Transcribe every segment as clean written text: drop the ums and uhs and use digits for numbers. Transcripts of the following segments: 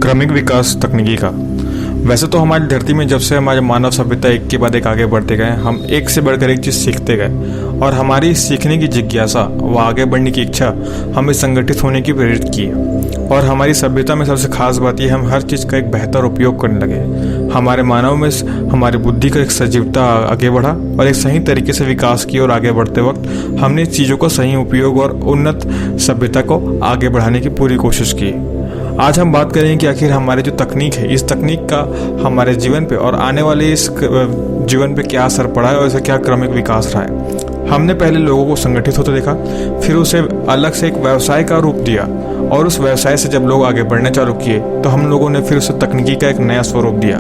क्रमिक विकास तकनीकी का। वैसे तो हमारी धरती में जब से हमारे मानव सभ्यता एक के बाद एक आगे बढ़ते गए, हम एक से बढ़कर एक चीज़ सीखते गए और हमारी सीखने की जिज्ञासा व आगे बढ़ने की इच्छा हमें संगठित होने की प्रेरित की है। और हमारी सभ्यता में सबसे खास बात यह हम हर चीज़ का एक बेहतर उपयोग करने लगे। हमारे मानव में हमारी बुद्धि का एक सजीवता आगे बढ़ा और एक सही तरीके से विकास की और आगे बढ़ते वक्त हमने चीज़ों का सही उपयोग और उन्नत सभ्यता को आगे बढ़ाने की पूरी कोशिश की। आज हम बात करेंगे कि आखिर हमारे जो तकनीक है, इस तकनीक का हमारे जीवन पे और आने वाले इस जीवन पे क्या असर पड़ा है और इसका क्या क्रमिक विकास रहा है। हमने पहले लोगों को संगठित होते देखा, फिर उसे अलग से एक व्यवसाय का रूप दिया और उस व्यवसाय से जब लोग आगे बढ़ने चालू किए तो हम लोगों ने फिर उसे तकनीकी का एक नया स्वरूप दिया।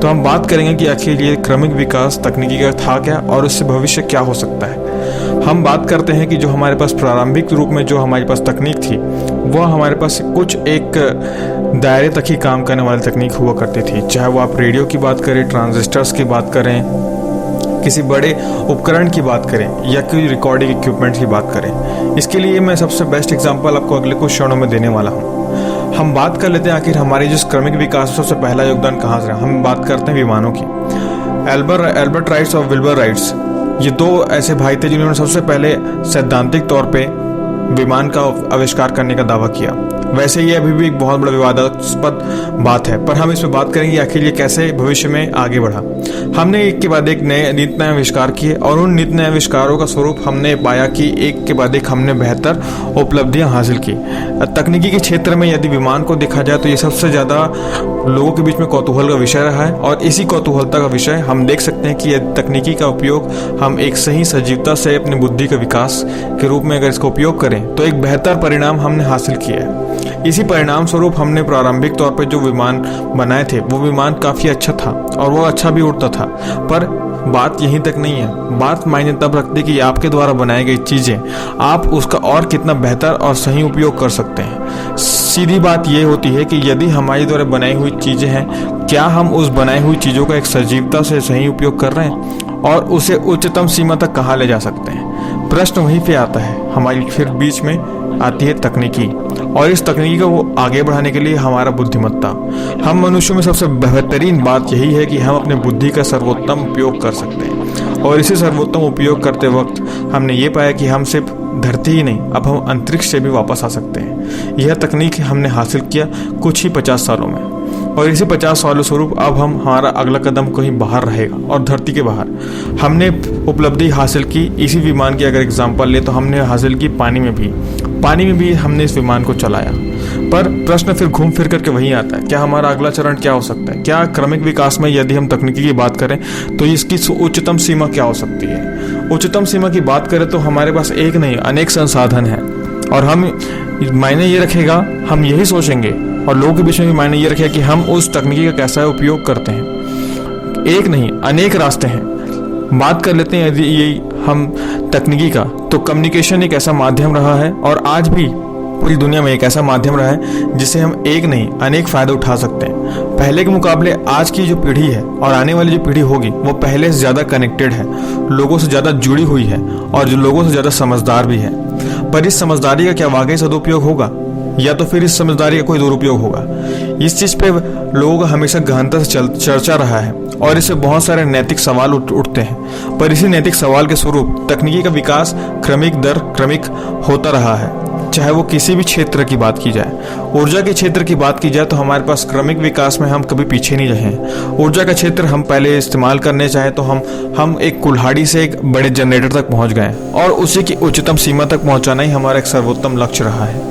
तो हम बात करेंगे कि आखिर ये क्रमिक विकास तकनीकी का था क्या और उससे भविष्य क्या हो सकता है। हम बात करते हैं कि जो हमारे पास प्रारंभिक रूप में जो हमारे पास तकनीक थी वह हमारे पास कुछ एक दायरे तक ही काम करने वाली तकनीक हुआ करती थी। चाहे वो आप रेडियो की बात करें, ट्रांजिस्टर्स की बात करें, किसी बड़े उपकरण की बात करें या कोई रिकॉर्डिंग इक्विपमेंट की बात करें। इसके लिए मैं सबसे बेस्ट एग्जांपल आपको अगले कुछ क्षणों में देने वाला हूँ। हम बात कर लेते हैं आखिर हमारे जिस क्रमिक विकास सबसे पहला योगदान कहाँ से रहा। हम बात करते हैं विमानों की। एल्बर्ट राइट्स और विल्बर राइट्स, ये दो ऐसे भाई थे जिन्होंने सबसे पहले सैद्धांतिक तौर पे विमान का आविष्कार करने का दावा किया। वैसे ये अभी भी एक बहुत बड़ा विवादास्पद बात है, पर हम इस पर बात करेंगे आखिर ये कैसे भविष्य में आगे बढ़ा। हमने एक के बाद एक नए नित नए आविष्कार किए और उन नित नए आविष्कारों का स्वरूप हमने पाया कि एक के बाद एक हमने बेहतर उपलब्धियां हासिल की। तकनीकी के क्षेत्र में यदि विमान को देखा जाए तो ये सबसे ज़्यादा लोगों के बीच में कौतूहल का विषय रहा है और इसी कौतूहलता का विषय हम देख सकते हैं कि यदि तकनीकी का उपयोग हम एक सही सजीवता से अपनी बुद्धि का विकास के रूप में अगर इसका उपयोग करें तो एक बेहतर परिणाम हमने हासिल किया है। इसी परिणाम स्वरूप हमने प्रारंभिक तौर पर जो विमान बनाए थे वो विमान काफ़ी अच्छा था और वो अच्छा भी उड़ता था। पर बात यहीं तक नहीं है, बात मायने तब रखती है कि आपके द्वारा बनाई गई चीज़ें आप उसका और कितना बेहतर और सही उपयोग कर सकते हैं। सीधी बात ये होती है कि यदि हमारे द्वारा बनाई हुई चीज़ें हैं, क्या हम उस बनाई हुई चीज़ों का एक सजीवता से सही उपयोग कर रहे हैं और उसे उच्चतम सीमा तक कहाँ ले जा सकते हैं। प्रश्न वहीं पे आता है, हमारी फिर बीच में आती है तकनीकी और इस तकनीकी को आगे बढ़ाने के लिए हमारा बुद्धिमत्ता। हम मनुष्यों में सबसे बेहतरीन बात यही है कि हम अपने बुद्धि का सर्वोत्तम उपयोग कर सकते हैं और इसी सर्वोत्तम उपयोग करते वक्त हमने ये पाया कि हम सिर्फ धरती ही नहीं, अब हम अंतरिक्ष से भी वापस आ सकते हैं। यह तकनीक हमने हासिल किया कुछ ही 50 सालों में और इसी 50 सालों स्वरूप अब हमारा अगला कदम कहीं बाहर रहेगा और धरती के बाहर। हमने उपलब्धि हासिल की इसी विमान की अगर एग्जांपल ले तो हमने हासिल की पानी में भी हमने इस विमान को चलाया। पर प्रश्न फिर घूम फिर करके वहीं आता है, क्या हमारा अगला चरण क्या हो सकता है। क्या क्रमिक विकास में यदि हम तकनीकी की बात करें तो इसकी उच्चतम सीमा क्या हो सकती है। उच्चतम सीमा की बात करें तो हमारे पास एक नहीं अनेक संसाधन हैं और हम मायने ये रखेगा, हम यही सोचेंगे और लोगों के बीच में भी मायने ये रखेगा कि हम उस तकनीकी का कैसा उपयोग करते हैं। एक नहीं अनेक रास्ते हैं। बात कर लेते हैं यदि ये हम तकनीकी का, तो कम्युनिकेशन एक ऐसा माध्यम रहा है और आज भी पूरी दुनिया में एक ऐसा माध्यम रहा है जिससे हम एक नहीं अनेक फ़ायदे उठा सकते हैं। पहले के मुकाबले आज की जो पीढ़ी है और आने वाली जो पीढ़ी होगी वो पहले से ज़्यादा कनेक्टेड है, लोगों से ज़्यादा जुड़ी हुई है और जो लोगों से ज़्यादा समझदार भी है। पर इस समझदारी का क्या वाकई सदुपयोग होगा या तो फिर इस समझदारी का कोई दुरुपयोग होगा। इस चीज़ पे लोगों का हमेशा गहनता से चर्चा रहा है और इससे बहुत सारे नैतिक सवाल उठते हैं। पर इसी नैतिक सवाल के स्वरूप तकनीकी का विकास क्रमिक होता रहा है। चाहे वो किसी भी क्षेत्र की बात की जाए, ऊर्जा के क्षेत्र की बात की जाए तो हमारे पास क्रमिक विकास में हम कभी पीछे नहीं रहे हैं। ऊर्जा का क्षेत्र हम पहले इस्तेमाल करने चाहे तो हम एक कुल्हाड़ी से एक बड़े जनरेटर तक पहुंच गए और उसी की उच्चतम सीमा तक पहुंचाना ही हमारा एक सर्वोत्तम लक्ष्य रहा है।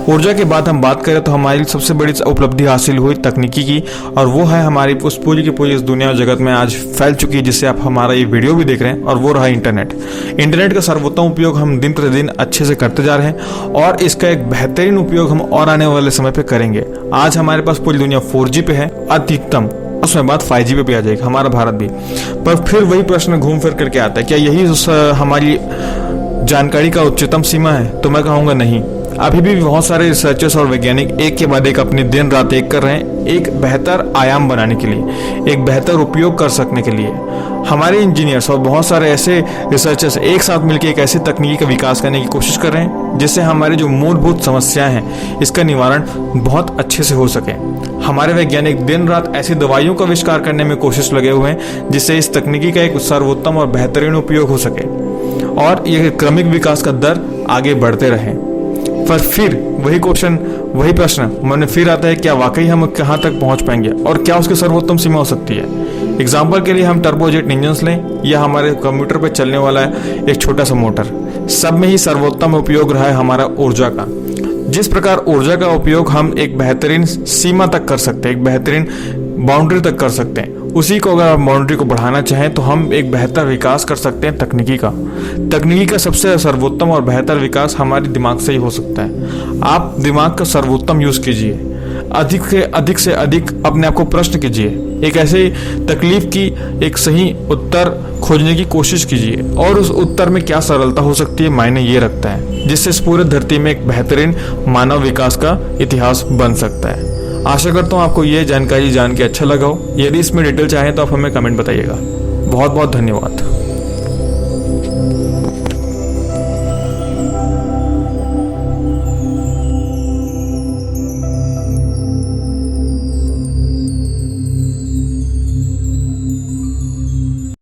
ऊर्जा के बाद हम बात करें तो हमारी सबसे बड़ी उपलब्धि हासिल हुई तकनीकी की और वो है हमारी उस पूरी की पूरी इस दुनिया और जगत में आज फैल चुकी है, जिससे आप हमारा ये वीडियो भी देख रहे हैं, और वो रहा इंटरनेट का सर्वोत्तम उपयोग हम दिन प्रतिदिन अच्छे से करते जा रहे हैं और इसका एक बेहतरीन उपयोग हम और आने वाले समय पे करेंगे। आज हमारे पास पूरी दुनिया 4G पे है अधिकतम, उसमें बाद 5G पे भी आ जाएगा, हमारा भारत भी। पर फिर वही प्रश्न घूम फिर करके आता है, क्या यही हमारी जानकारी का उच्चतम सीमा है? तो मैं कहूँगा नहीं। अभी भी बहुत सारे रिसर्चर्स और वैज्ञानिक एक के बाद एक अपनी दिन रात एक कर रहे हैं एक बेहतर आयाम बनाने के लिए, एक बेहतर उपयोग कर सकने के लिए। हमारे इंजीनियर्स और बहुत सारे ऐसे रिसर्चर्स एक साथ मिलकर एक ऐसी तकनीकी का विकास करने की कोशिश कर रहे हैं जिससे हमारी जो मूलभूत समस्याएं हैं इसका निवारण बहुत अच्छे से हो सके। हमारे वैज्ञानिक दिन रात ऐसी दवाइयों का आविष्कार करने में कोशिश लगे हुए हैं जिससे इस तकनीकी का एक सर्वोत्तम और बेहतरीन उपयोग हो सके और ये क्रमिक विकास का दर आगे बढ़ते रहे। पर फिर वही प्रश्न मन में फिर आता है, क्या वाकई हम कहाँ तक पहुँच पाएंगे और क्या उसकी सर्वोत्तम सीमा हो सकती है। एग्जाम्पल के लिए हम टर्बोजेट इंजन्स लें या हमारे कंप्यूटर पर चलने वाला एक छोटा सा मोटर, सब में ही सर्वोत्तम उपयोग रहा है हमारा ऊर्जा का। जिस प्रकार ऊर्जा का उपयोग हम एक बेहतरीन सीमा तक कर सकते हैं, एक बेहतरीन बाउंड्री तक कर सकते हैं, उसी को अगर आप बाउंड्री को बढ़ाना चाहें तो हम एक बेहतर विकास कर सकते हैं तकनीकी का सबसे सर्वोत्तम और बेहतर विकास हमारे दिमाग से ही हो सकता है। आप दिमाग का सर्वोत्तम यूज कीजिए, अधिक से अधिक अपने आप को प्रश्न कीजिए, एक ऐसे तकलीफ की एक सही उत्तर खोजने की कोशिश कीजिए और उस उत्तर में क्या सरलता हो सकती है मायने ये रखता है, जिससे इस पूरे धरती में एक बेहतरीन मानव विकास का इतिहास बन सकता है। आशा करता हूँ आपको ये जानकारी जान के अच्छा लगा हो। यदि इसमें डिटेल चाहें तो आप हमें कमेंट बताइएगा। बहुत बहुत धन्यवाद।